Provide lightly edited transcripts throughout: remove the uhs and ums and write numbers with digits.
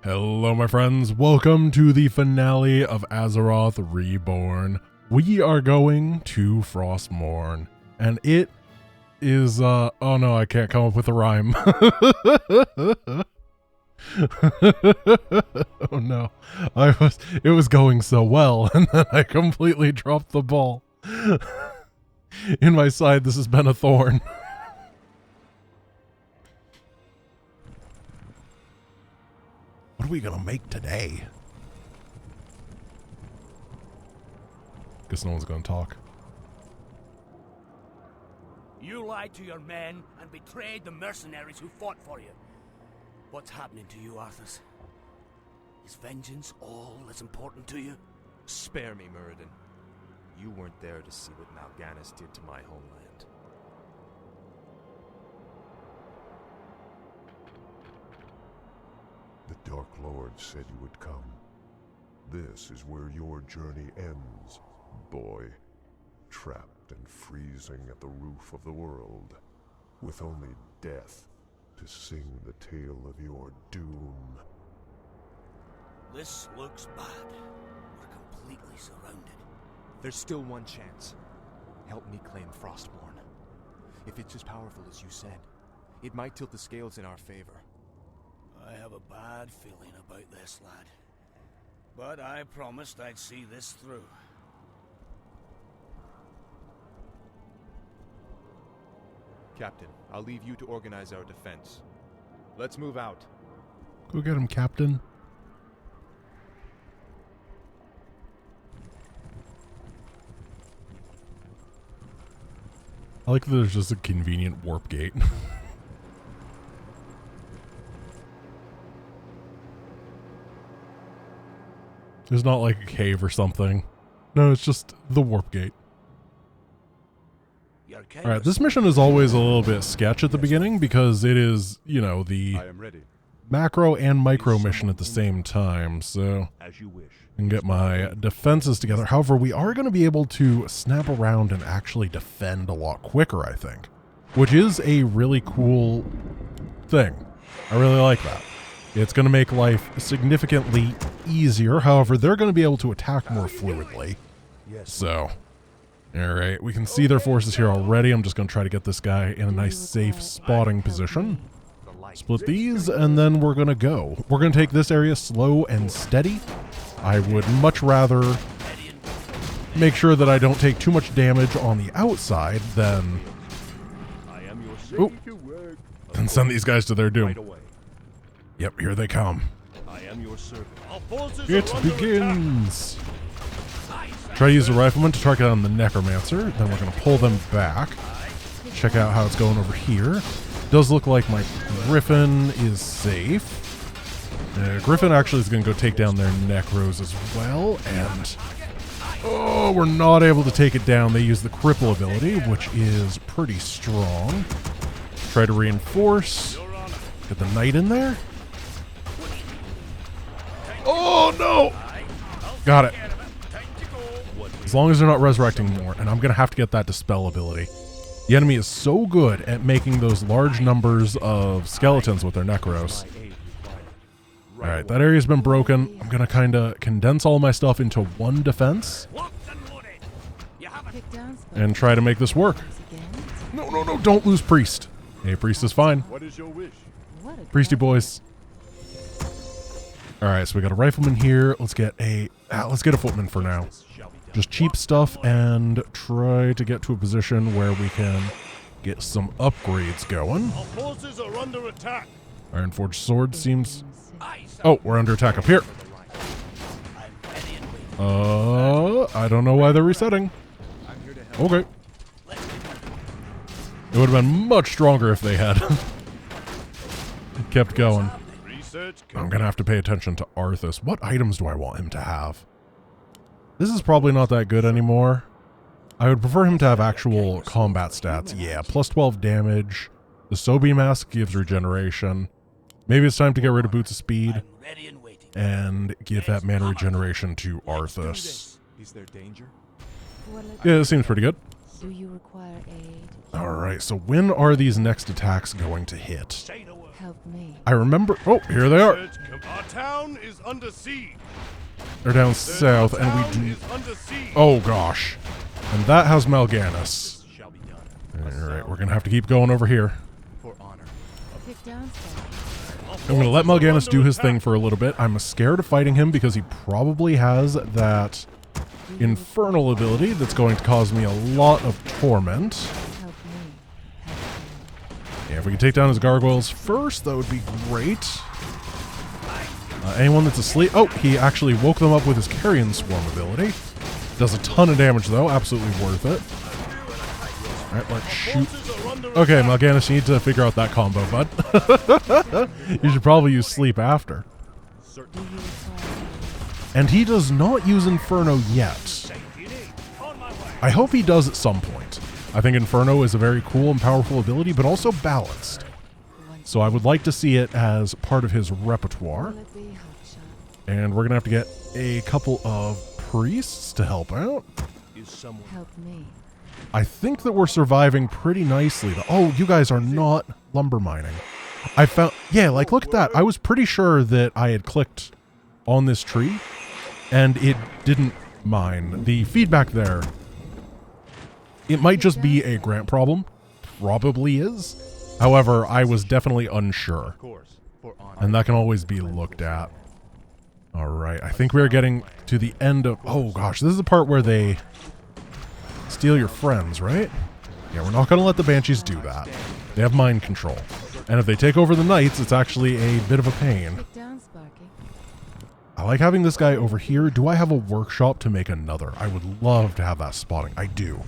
Hello my friends, welcome to the finale of Azeroth Reborn. We are going to Frostmourne, and it is, oh no, I can't come up with a rhyme. Oh no, it was going so well, and then I completely dropped the ball. In my side, this has been a thorn. What are we gonna make today? Guess no one's gonna talk. You lied to your men and betrayed the mercenaries who fought for you. What's happening to you, Arthas? Is vengeance all that's important to you? Spare me, Muradin. You weren't there to see what Mal'Ganis did to my homeland. The Dark Lord said you would come. This is where your journey ends, boy. Trapped and freezing at the roof of the world, with only death to sing the tale of your doom. This looks bad. We're completely surrounded. There's still one chance. Help me claim Frostmourne. If it's as powerful as you said, it might tilt the scales in our favor. I have a bad feeling about this, lad. But I promised I'd see this through. Captain, I'll leave you to organize our defense. Let's move out. Go get him, Captain. I like that there's just a convenient warp gate. There's not like a cave or something. No, it's just the warp gate. Alright, this mission is always a little bit sketch at the beginning because it is, you know, the macro and micro mission at the same time, so I can get my defenses together. However, we are going to be able to snap around and actually defend a lot quicker, I think, which is a really cool thing. I really like that. It's going to make life significantly easier. However, they're going to be able to attack more fluidly. So, alright, we can see their forces here already. I'm just going to try to get this guy in a nice safe spotting position. Split these, and then we're going to go. We're going to take this area slow and steady. I would much rather make sure that I don't take too much damage on the outside than send these guys to their doom. Yep, here they come. It begins. Try to use the rifleman to target on the necromancer. Then we're going to pull them back. Check out how it's going over here. Does look like my griffin is safe. Griffin actually is going to go take down their necros as well. And oh, we're not able to take it down. They use the cripple ability, which is pretty strong. Try to reinforce. Get the knight in there. Oh no! Got it. As long as they're not resurrecting more, and I'm going to have to get that dispel ability. The enemy is so good at making those large numbers of skeletons with their necros. Alright, that area's been broken. I'm going to kind of condense all my stuff into one defense and try to make this work. No, no, no, don't lose Priest. Hey, Priest is fine. What is your wish? Priesty boys. Alright, so we got a rifleman here. Let's get a footman for now. Just cheap stuff and try to get to a position where we can get some upgrades going. Our forces are under attack. Ironforged sword seems... Oh, we're under attack up here. I don't know why they're resetting. Okay. It would have been much stronger if they had kept going. I'm going to have to pay attention to Arthas. What items do I want him to have? This is probably not that good anymore. I would prefer him to have actual combat stats. Yeah, plus 12 damage. The Sobi mask gives regeneration. Maybe it's time to get rid of Boots of Speed and give that mana regeneration to Arthas. Is there danger? Yeah, this seems pretty good. Do you require aid? Alright, so when are these next attacks going to hit? Help me. I remember... Oh, here they are. Our town is under siege. They're down south, and we do... Oh, gosh. And that has Mal'Ganis. Shall be done. Alright, we're going to have to keep going over here. For honor. Pick down I'm going to let Mal'Ganis do his thing for a little bit. I'm scared of fighting him because he probably has that infernal ability that's going to cause me a lot of torment. Help me. Yeah, if we can take down his gargoyles first, that would be great. Anyone that's asleep... Oh, he actually woke them up with his Carrion Swarm ability. Does a ton of damage, though. Absolutely worth it. Alright, let's shoot. Okay, Mal'Ganis, you need to figure out that combo, bud. You should probably use sleep after. And he does not use Inferno yet. I hope he does at some point. I think Inferno is a very cool and powerful ability, but also balanced. So I would like to see it as part of his repertoire. And we're going to have to get a couple of priests to help out. Help me. I think that we're surviving pretty nicely. Oh, you guys are not lumber mining. I found... Yeah, like, look at that. I was pretty sure that I had clicked on this tree, and it didn't mine. The feedback there... It might just be a Grant problem. Probably is. However, I was definitely unsure. And that can always be looked at. Alright, I think we're getting to the end of... Oh gosh, this is the part where they steal your friends, right? Yeah, we're not going to let the Banshees do that. They have mind control. And if they take over the Knights, it's actually a bit of a pain. Pick down, Sparky. I like having this guy over here. Do I have a workshop to make another? I would love to have that spotting. I do.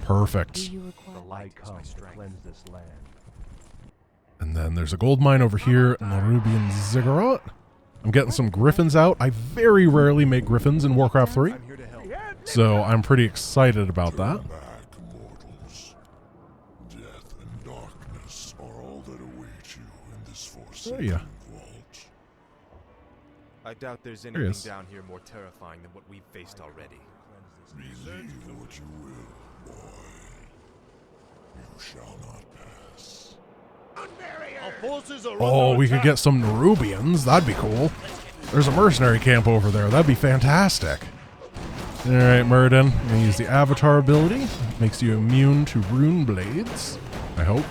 Perfect. Do you require Light comes to cleanse this land. And then there's a gold mine over here in the Rubian Ziggurat. I'm getting some griffins out. I very rarely make griffins in Warcraft 3. So I'm pretty excited about that. Back, mortals. Death and darkness are all that await you in this forsaken yeah. vault. I doubt there's he anything is. down here more terrifying than what we've faced already. Believe what you will, boy. You shall not pass. Our forces are Oh, under we could attack. get some Nerubians. That'd be cool. There's a mercenary camp over there. That'd be fantastic. Alright, Muradin. I'm going to use the Avatar ability. Makes you immune to rune blades. I hope.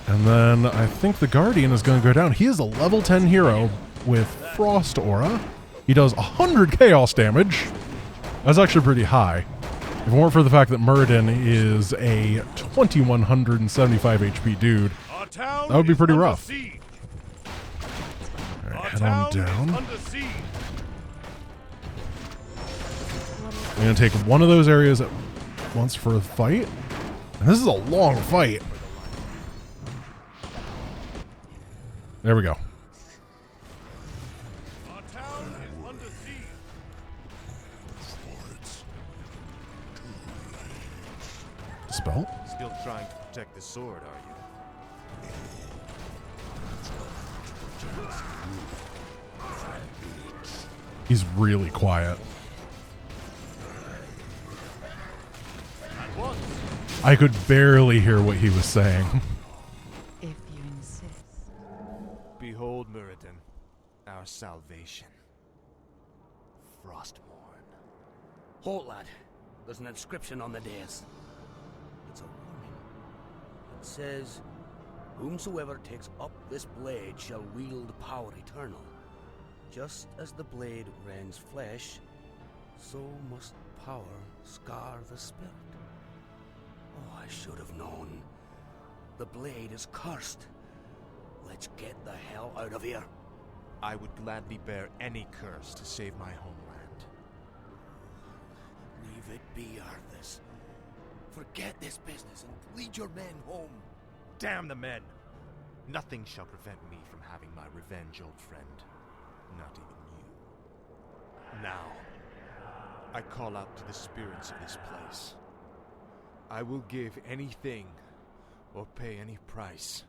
And then I think the Guardian is going to go down. He is a level 10 hero with Frost Aura. He does 100 chaos damage. That's actually pretty high. If it weren't for the fact that Muradin is a 2175 HP dude, Our town that would be is pretty under rough. siege. Alright, Our head town on down. is under siege. I'm going to take one of those areas at once for a fight. And this is a long fight. There we go. Our town is under siege. Dispel. Still trying to protect the sword, are you? He's really quiet. At once. I could barely hear what he was saying. If you insist. Behold, Muradin, our salvation. Frostborn. Halt, lad. There's an inscription on the dais. It's a warning. It says, "Whomsoever takes up this blade shall wield power eternal. Just as the blade rends flesh, so must power scar the spirit." Oh, I should have known. The blade is cursed. Let's get the hell out of here. I would gladly bear any curse to save my homeland. Leave it be, Arthas. Forget this business and lead your men home. Damn the men! Nothing shall prevent me from having my revenge, old friend. Not even you. Now, I call out to the spirits of this place. I will give anything or pay any price,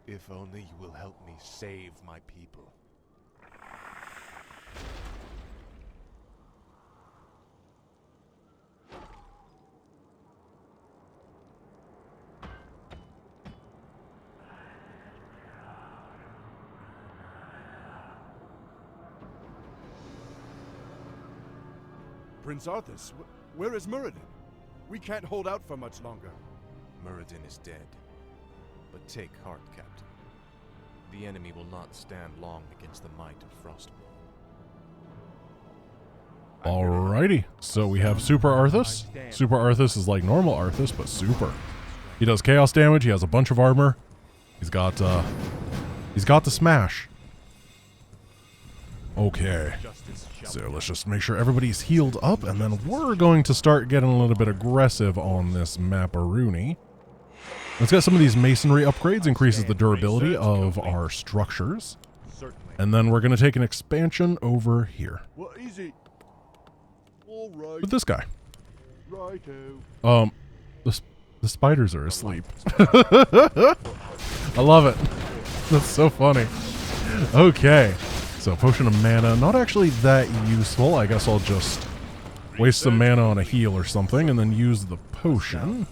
if only you will help me save my people. Prince Arthas. Where is Muradin? We can't hold out for much longer. Muradin is dead. But take heart, Captain. The enemy will not stand long against the might of Frostmourne. Alrighty, so we have Super Arthas. Super Arthas is like normal Arthas, but super. He does chaos damage, he has a bunch of armor. He's got the smash. Okay, so let's just make sure everybody's healed up, and then we're going to start getting a little bit aggressive on this map-a-rooney. Let's get some of these masonry upgrades, increases the durability of our structures. And then we're going to take an expansion over here. What is it? All right. With this guy. Righto. The spiders are asleep. I love it. That's so funny. Okay. So potion of mana, not actually that useful. I guess I'll just waste some mana on a heal or something and then use the potion.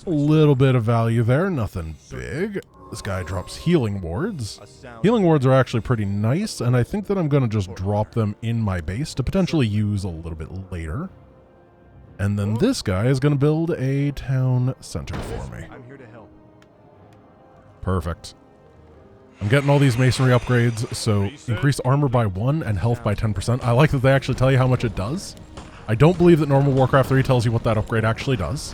A little bit of value there, nothing big. This guy drops healing wards. Healing wards are actually pretty nice, and I think that I'm going to just drop them in my base to potentially use a little bit later. And then this guy is going to build a town center for me. I'm here to help. Perfect. I'm getting all these masonry upgrades, so increase armor by 1 and health by 10%. I like that they actually tell you how much it does. I don't believe that normal Warcraft 3 tells you what that upgrade actually does.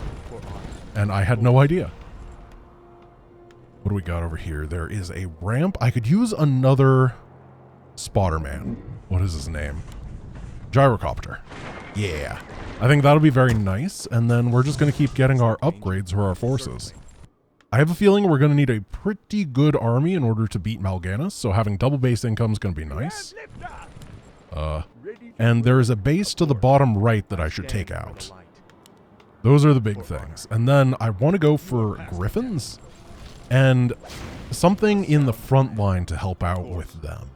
And I had no idea. What do we got over here? There is a ramp. I could use another spotter man. What is his name? Gyrocopter. Yeah. I think that'll be very nice. And then we're just going to keep getting our upgrades for our forces. I have a feeling we're going to need a pretty good army in order to beat Mal'Ganis. So having double base income is going to be nice. And there is a base to the bottom right that I should take out. Those are the big things. And then I want to go for griffins and something in the front line to help out with them.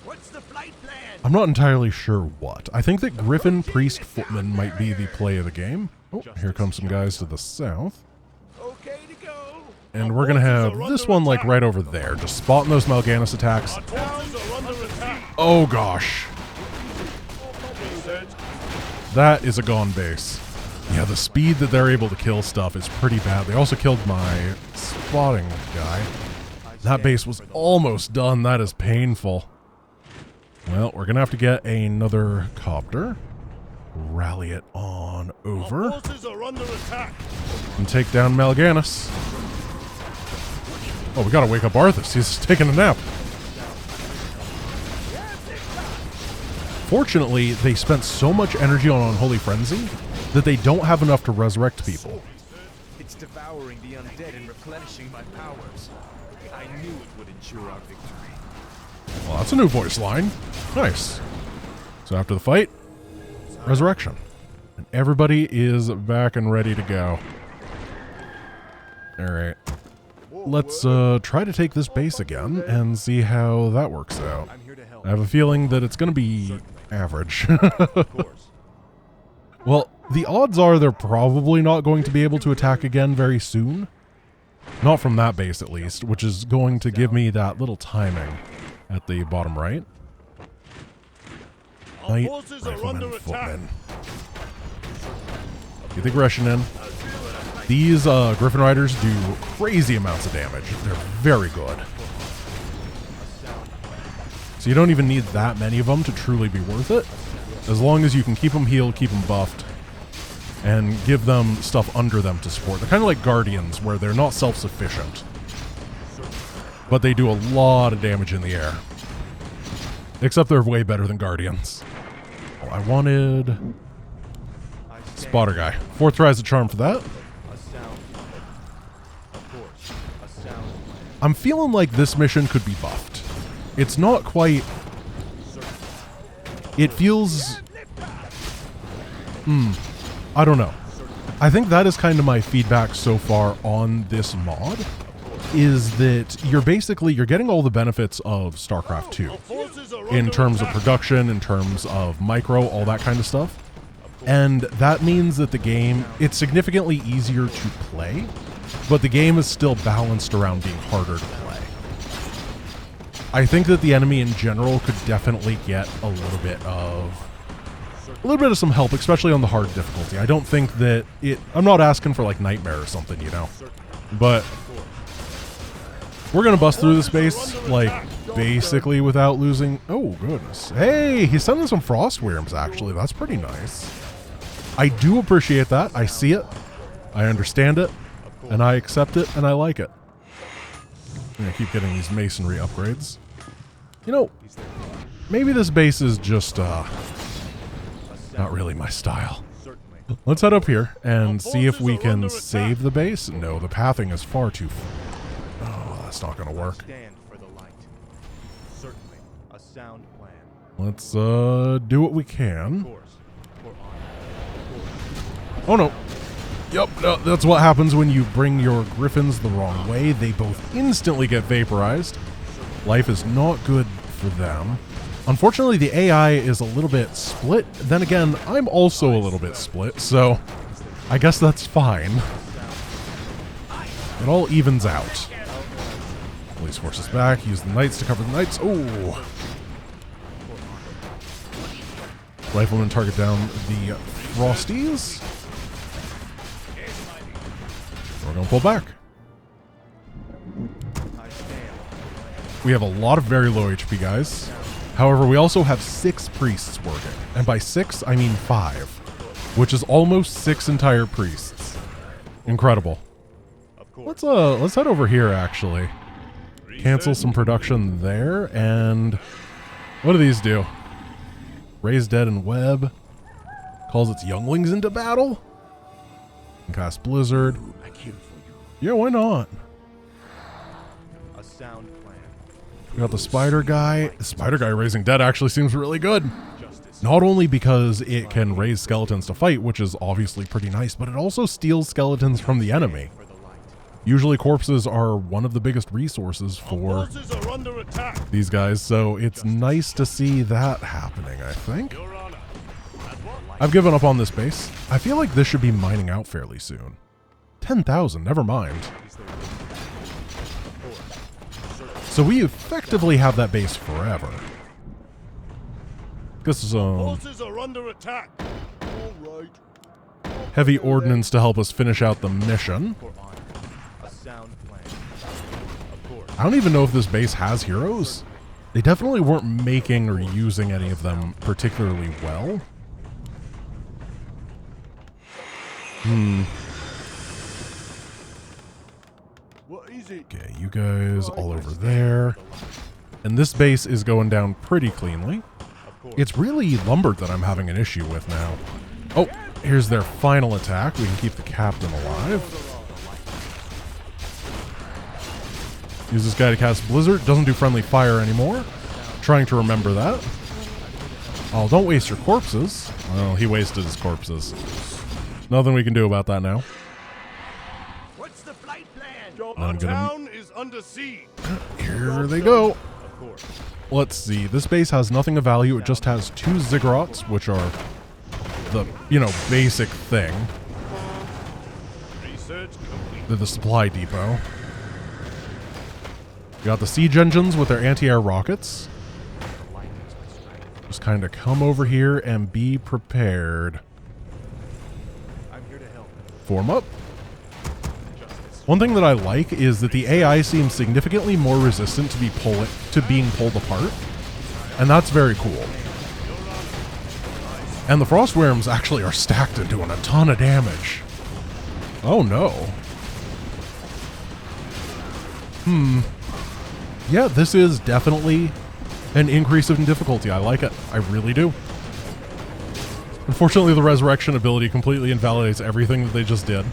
What's the flight plan? I'm not entirely sure what. I think that Griffin, Priest, Footman might be the play of the game. Oh, here come some guys to the south. Okay to go. And we're going to have this one like right over there, just spotting those Mal'Ganis attacks. Oh gosh. That is a gone base. Yeah, the speed that they're able to kill stuff is pretty bad. They also killed my spotting guy. That base was almost done. That is painful. Well, we're going to have to get another copter. Rally it on over. Forces are under attack. And take down Mal'Ganis. Oh, we got to wake up Arthas. He's taking a nap. Fortunately, they spent so much energy on Unholy Frenzy that they don't have enough to resurrect people. It's devouring the undead and replenishing my powers. I knew it would ensure our victory. Well, that's a new voice line. Nice. So after the fight, resurrection. And everybody is back and ready to go. Alright. Let's try to take this base again and see how that works out. I'm here to help. I have a feeling that it's going to be average. Of course. Well, the odds are they're probably not going to be able to attack again very soon. Not from that base, at least, which is going to give me that little timing at the bottom right. Knight, Rifleman, Footman. Get the aggression in. These Griffin Riders do crazy amounts of damage. They're very good. So you don't even need that many of them to truly be worth it. As long as you can keep them healed, keep them buffed, and give them stuff under them to support. They're kind of like Guardians, where they're not self-sufficient, but they do a lot of damage in the air. Except they're way better than Guardians. Oh, I wanted Spotter Guy. Fourth tries the charm for that. I'm feeling like this mission could be buffed. It's not quite... It feels... I don't know. I think that is kind of my feedback so far on this mod, is that you're getting all the benefits of Starcraft 2 in terms of production, in terms of micro, all that kind of stuff. And that means that the game, it's significantly easier to play, but the game is still balanced around being harder to play. I think that the enemy in general could definitely get a little bit of a little bit of some help, especially on the hard difficulty. I don't think that I'm not asking for like Nightmare or something, you know, but we're going to bust through this base, like, basically without losing... Oh, goodness. Hey, he's sending some frost worms, actually. That's pretty nice. I do appreciate that. I see it. I understand it. And I accept it, and I like it. I'm going to keep getting these masonry upgrades. You know, maybe this base is just, not really my style. Let's head up here and see if we can save the base. No, the pathing is far too... Oh, that's not going to work. Stand for the light. Certainly, a sound plan. Let's, do what we can. Oh, no. Yep, no, that's what happens when you bring your griffins the wrong way. They both instantly get vaporized. Life is not good for them. Unfortunately, the AI is a little bit split. Then again, I'm also a little bit split, so I guess that's fine. It all evens out. Police forces back. Use the knights to cover the knights. Oh! Riflemen target down the Frosties. We're going to pull back. We have a lot of very low HP guys. However, we also have 6 priests working. And by 6, I mean 5. Which is almost 6 entire priests. Incredible. Let's head over here, actually. Cancel some production there, and... What do these do? Raise dead and web. Calls its younglings into battle. And cast Blizzard. Yeah, why not? A sound plan. We got the spider guy. The spider guy raising dead actually seems really good. Not only because it can raise skeletons to fight, which is obviously pretty nice, but it also steals skeletons from the enemy. Usually corpses are one of the biggest resources for these guys, so it's nice to see that happening, I think. I've given up on this base. I feel like this should be mining out fairly soon. 10,000, never mind. So we effectively have that base forever. This is heavy ordnance to help us finish out the mission. I don't even know if this base has heroes. They definitely weren't making or using any of them particularly well. Okay, you guys all over there. And this base is going down pretty cleanly. It's really lumber that I'm having an issue with now. Oh, here's their final attack. We can keep the captain alive. Use this guy to cast Blizzard. Doesn't do friendly fire anymore. Trying to remember that. Oh, don't waste your corpses. Well, he wasted his corpses. Nothing we can do about that now. What's the flight plan? I'm gonna... town is under siege. Here they go. Let's see. This base has nothing of value. It just has 2 ziggurats, which are the, you know, basic thing. They're the supply depot. We got the siege engines with their anti-air rockets. Just kind of come over here and be prepared. Form up. One thing that I like is that the AI seems significantly more resistant to being pulled apart, and that's very cool. And the frost worms actually are stacked and doing a ton of damage. Oh no. Yeah, this is definitely an increase in difficulty. I like it. I really do. Unfortunately, the resurrection ability completely invalidates everything that they just did.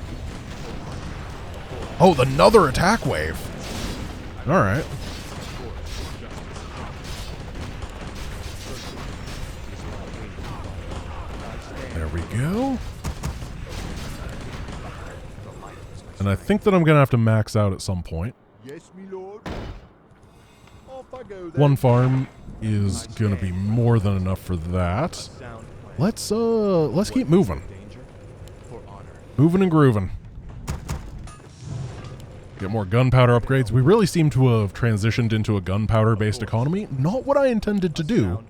Oh, another attack wave. All right. There we go. And I think that I'm going to have to max out at some point. Yes, me lord. Off I go then. One farm is going to be more than enough for that. Let's keep moving. Moving and grooving. Get more gunpowder upgrades. We really seem to have transitioned into a gunpowder-based economy. Not what I intended to do,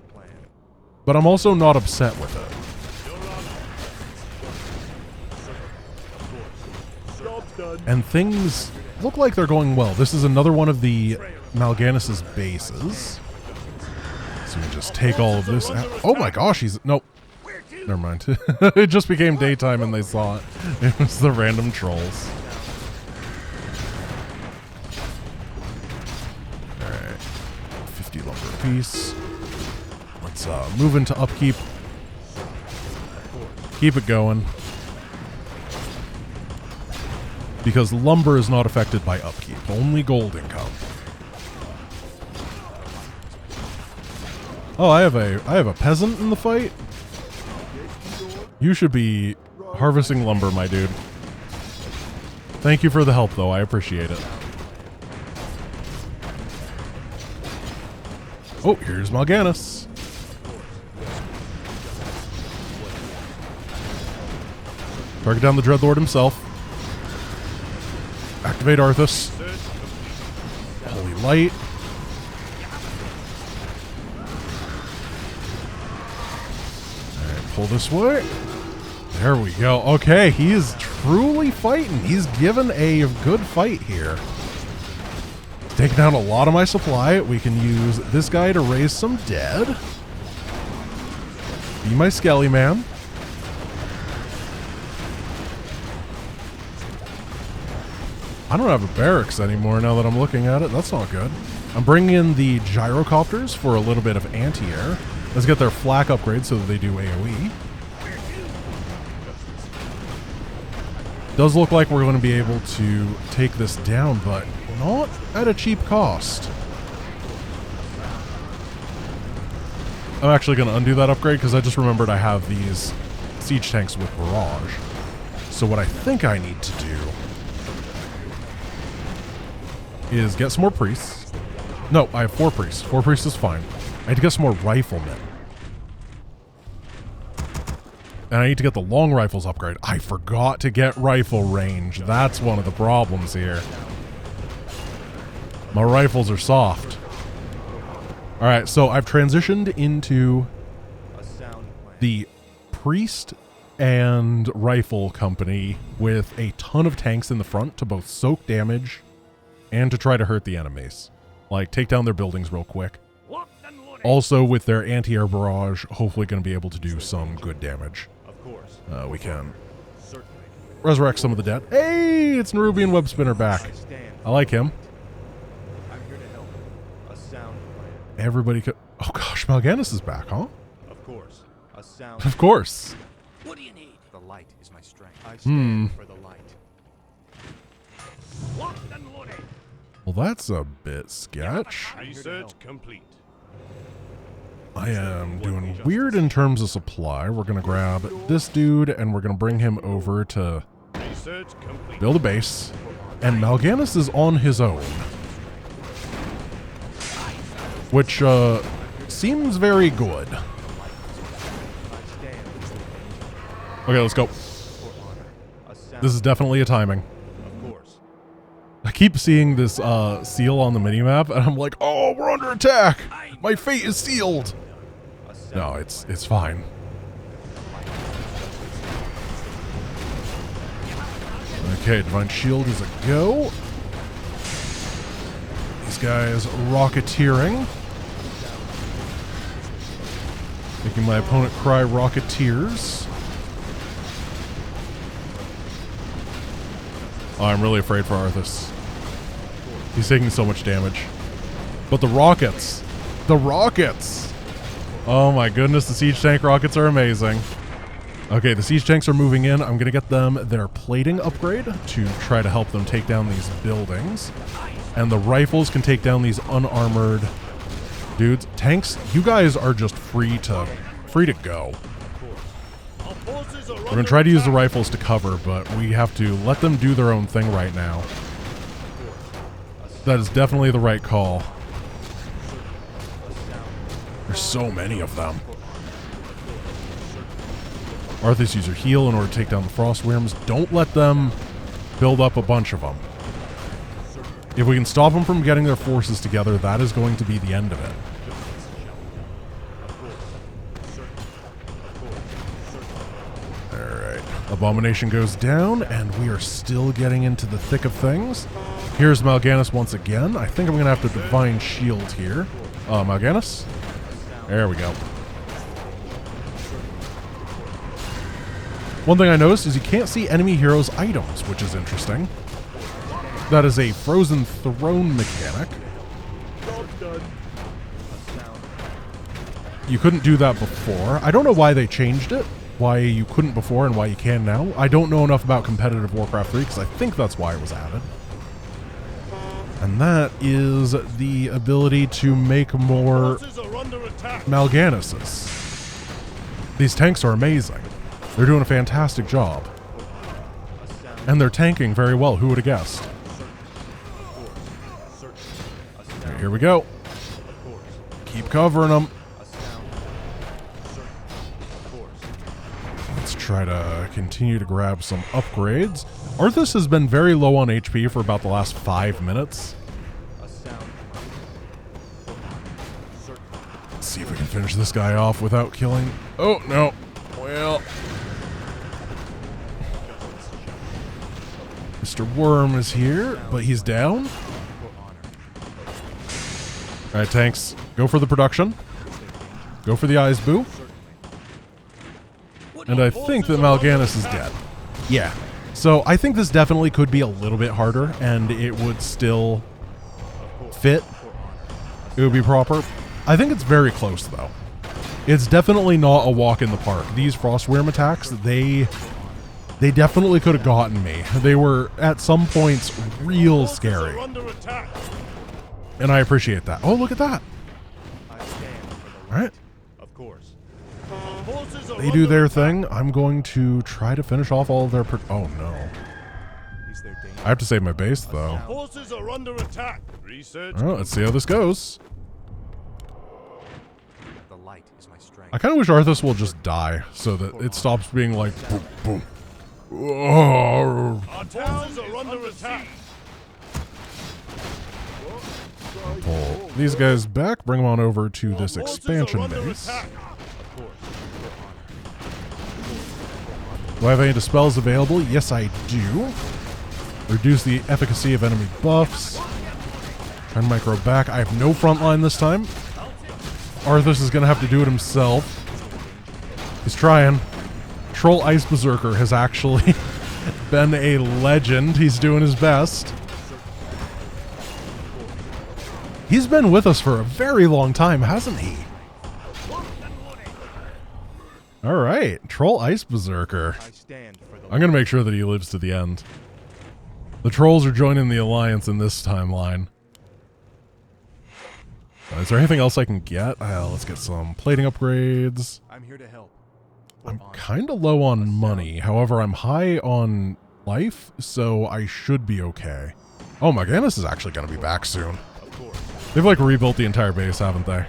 but I'm also not upset with it. And things look like they're going well. This is another one of the Mal'Ganis' bases. So we just take all of this out. Oh my gosh, he's... Nope. Never mind. It just became daytime and they saw it. It was the random trolls. Alright. 50 lumber apiece. Let's move into upkeep. Keep it going. Because lumber is not affected by upkeep. Only gold income. Oh, I have a peasant in the fight? You should be harvesting lumber, my dude. Thank you for the help, though. I appreciate it. Oh, here's Mal'Ganis. Target down the Dreadlord himself. Activate Arthas. Holy Light. Alright, pull this way. There we go. Okay, he is truly fighting. He's given a good fight here. Taking down a lot of my supply. We can use this guy to raise some dead. Be my Skelly man. I don't have a barracks anymore now that I'm looking at it. That's not good. I'm bringing in the gyrocopters for a little bit of anti-air. Let's get their flak upgrade so that they do AoE. Does look like we're going to be able to take this down, but not at a cheap cost. I'm actually going to undo that upgrade because I just remembered I have these siege tanks with barrage. So what I think I need to do is get some more priests. No, I have 4 priests. 4 priests is fine. I need to get some more riflemen. And I need to get the long rifles upgrade. I forgot to get rifle range. That's one of the problems here. My rifles are soft. Alright, so I've transitioned into the priest and rifle company with a ton of tanks in the front to both soak damage and to try to hurt the enemies. Like, take down their buildings real quick. Also, with their anti-air barrage, hopefully going to be able to do some good damage. We can resurrect some of the dead. Hey, it's Nerubian Web Spinner back. I like him. Everybody could... Oh gosh, Mal'Ganis is back, huh? Of course. Of course. What do you need? The light is my strength. I stand for the light. Well, that's a bit sketch. Research complete. I am doing weird in terms of supply. We're going to grab this dude and we're going to bring him over to build a base. And Mal'Ganis is on his own. Which seems very good. Okay, let's go. This is definitely a timing. I keep seeing this seal on the minimap, and I'm like, oh, we're under attack! My fate is sealed! No, it's fine. Okay, Divine Shield is a go. These guys rocketeering. Making my opponent cry rocketeers. Oh, I'm really afraid for Arthas. He's taking so much damage. But the rockets! The rockets! Oh my goodness, the siege tank rockets are amazing. Okay, the siege tanks are moving in. I'm going to get them their plating upgrade to try to help them take down these buildings. And the rifles can take down these unarmored dudes. Tanks, you guys are just free to go. We're going to try to use the rifles to cover, but we have to let them do their own thing right now. That is definitely the right call. There's so many of them. Arthas, use your heal in order to take down the frost worms. Don't let them build up a bunch of them. If we can stop them from getting their forces together, that is going to be the end of it. Abomination goes down, and we are still getting into the thick of things. Here's Mal'Ganis once again. I think I'm going to have to Divine Shield here. Mal'Ganis? There we go. One thing I noticed is you can't see enemy heroes' items, which is interesting. That is a Frozen Throne mechanic. You couldn't do that before. I don't know why they changed it. Why you couldn't before and why you can now. I don't know enough about competitive Warcraft 3 because I think that's why it was added. And that is the ability to make more Mal'Ganises. These tanks are amazing. They're doing a fantastic job. And they're tanking very well. Who would have guessed? Right, here we go. Keep covering them. Let's try to continue to grab some upgrades. Arthas has been very low on HP for about the last 5 minutes. Let's see if we can finish this guy off without killing. Oh, no. Well. Mr. Worm is here, but he's down. All right, tanks. Go for the production. Go for the eyes, boo. And I think that Mal'Ganis is dead. Yeah. So I think this definitely could be a little bit harder, and it would still fit. It would be proper. I think it's very close, though. It's definitely not a walk in the park. These Frostworm attacks, they definitely could have gotten me. They were, at some points, real scary. And I appreciate that. Oh, look at that. All right. They do their thing. I'm going to try to finish off all of their... Oh, no. I have to save my base, though. Forces are under attack. Research. Oh, let's see how this goes. The light is my strength. I kind of wish Arthas will just die so that it stops being like boom, boom. Oh. Our towns are under attack. Pull these guys back, bring them on over to this expansion base. Do I have any dispels available? Yes, I do. Reduce the efficacy of enemy buffs. Try and micro back. I have no frontline this time. Arthas is going to have to do it himself. He's trying. Troll Ice Berserker has actually been a legend. He's doing his best. He's been with us for a very long time, hasn't he? All right, Troll Ice Berserker. I'm going to make sure that he lives to the end. The trolls are joining the alliance in this timeline. Is there anything else I can get? Let's get some plating upgrades. I'm here to help. I'm kind of low on money. However, I'm high on life, so I should be okay. Oh, Mal'Ganis is actually going to be back soon. They've like rebuilt the entire base, haven't they?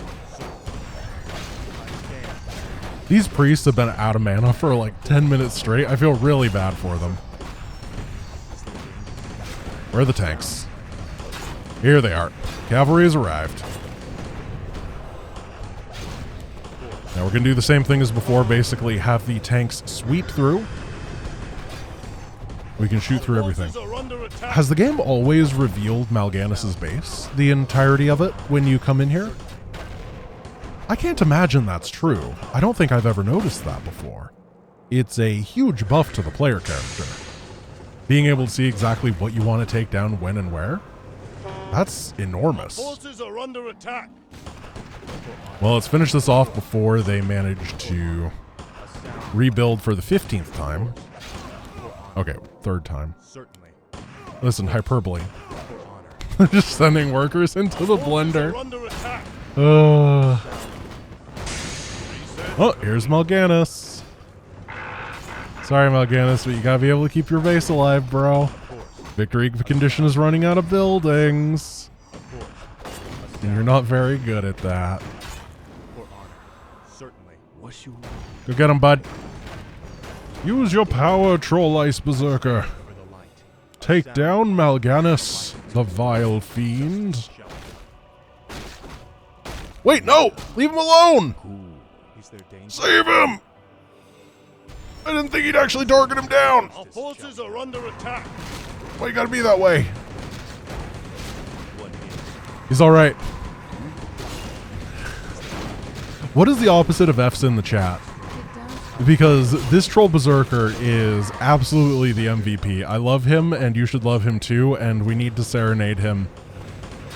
These priests have been out of mana for like 10 minutes straight. I feel really bad for them. Where are the tanks? Here they are. Cavalry has arrived. Now we're going to do the same thing as before, basically have the tanks sweep through. We can shoot through everything. Has the game always revealed Mal'Ganis' base? The entirety of it when you come in here? I can't imagine that's true. I don't think I've ever noticed that before. It's a huge buff to the player character. Being able to see exactly what you want to take down when and where. That's enormous. Forces are under attack. Well, let's finish this off before they manage to rebuild for the 15th time. Okay, third time. Listen, hyperbole. Just sending workers into the blender. Oh, here's Mal'Ganis. Sorry, Mal'Ganis, but you gotta be able to keep your base alive, bro. Victory condition is running out of buildings. And you're not very good at that. Go get him, bud. Use your power, Troll Ice Berserker. Take down Mal'Ganis, the vile fiend. Wait, no! Leave him alone! Save him! I didn't think he'd actually target him down. Our forces are under attack. Why you gotta be that way? He's alright. What is the opposite of F's in the chat? Because this troll berserker is absolutely the MVP. I love him, and you should love him too, and we need to serenade him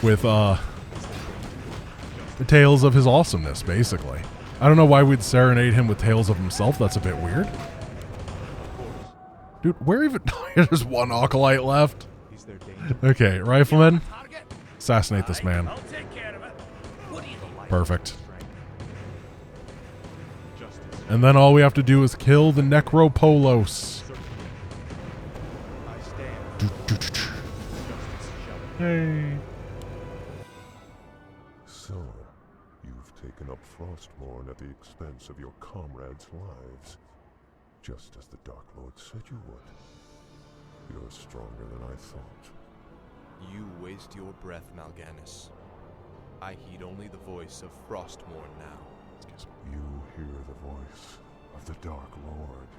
with tales of his awesomeness, basically. I don't know why we'd serenade him with tales of himself. That's a bit weird. Dude, where even... There's one Acolyte left. Okay, Rifleman. Assassinate this man. Perfect. And then all we have to do is kill the Necropolos. Hey. So, you've taken up Frostmourne at the expense of your comrades' lives, just as the Dark Lord said you would. You're stronger than I thought. You waste your breath, Mal'Ganis. I heed only the voice of Frostmourne now. You hear the voice of the Dark Lord.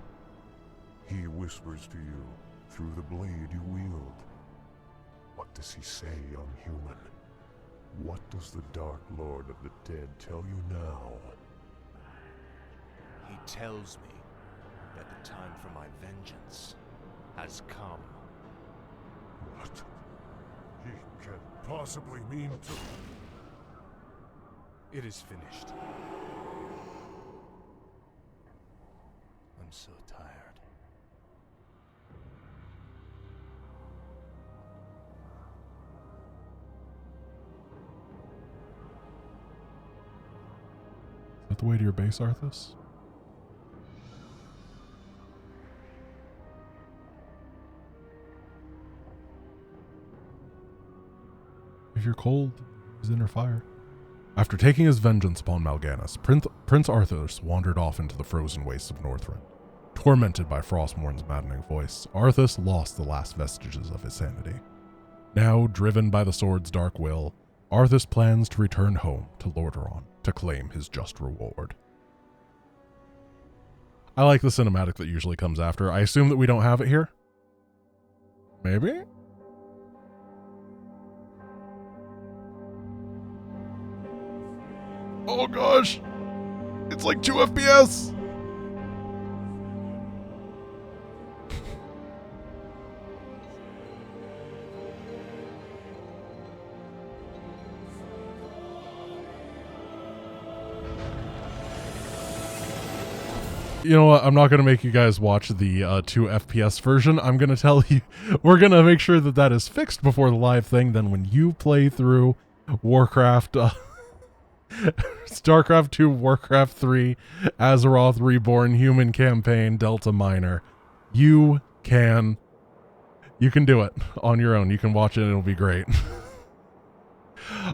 He whispers to you through the blade you wield. What does he say, young human? What does the Dark Lord of the Dead tell you now? He tells me that the time for my vengeance has come. What? He can't possibly mean to... It is finished. I'm so tired. Is that the way to your base, Arthas? If you're cold, use inner fire. After taking his vengeance upon Mal'Ganis, Prince Arthas wandered off into the frozen wastes of Northrend. Tormented by Frostmourne's maddening voice, Arthas lost the last vestiges of his sanity. Now, driven by the sword's dark will, Arthas plans to return home to Lordaeron to claim his just reward. I like the cinematic that usually comes after. I assume that we don't have it here? Maybe? Oh gosh! It's like 2 FPS! You know what? I'm not going to make you guys watch the 2 FPS version. I'm going to tell you, we're going to make sure that that is fixed before the live thing. Then when you play through Warcraft, Starcraft 2, Warcraft 3, Azeroth Reborn, Human Campaign, Delta Minor, you can do it on your own. You can watch it and it'll be great.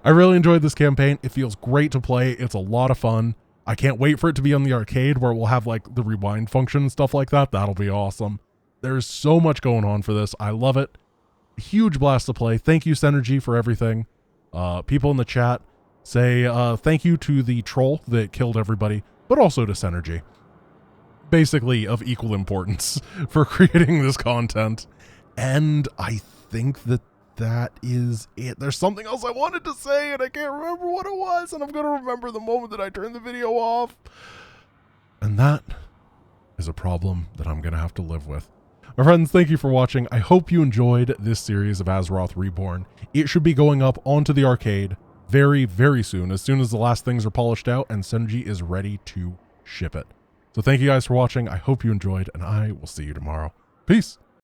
I really enjoyed this campaign. It feels great to play. It's a lot of fun. I can't wait for it to be on the arcade where we'll have like the rewind function and stuff like that. That'll be awesome. There's so much going on for this. I love it. Huge blast to play. Thank you, Synergy, for everything. People in the chat say thank you to the troll that killed everybody, but also to Synergy. Basically of equal importance for creating this content. And I think that is it. There's something else I wanted to say and I can't remember what it was, and I'm going to remember the moment that I turned the video off. And that is a problem that I'm going to have to live with. My friends, thank you for watching. I hope you enjoyed this series of Azeroth Reborn. It should be going up onto the arcade very, very soon, as soon as the last things are polished out and Synergy is ready to ship it. So thank you guys for watching. I hope you enjoyed, and I will see you tomorrow. Peace.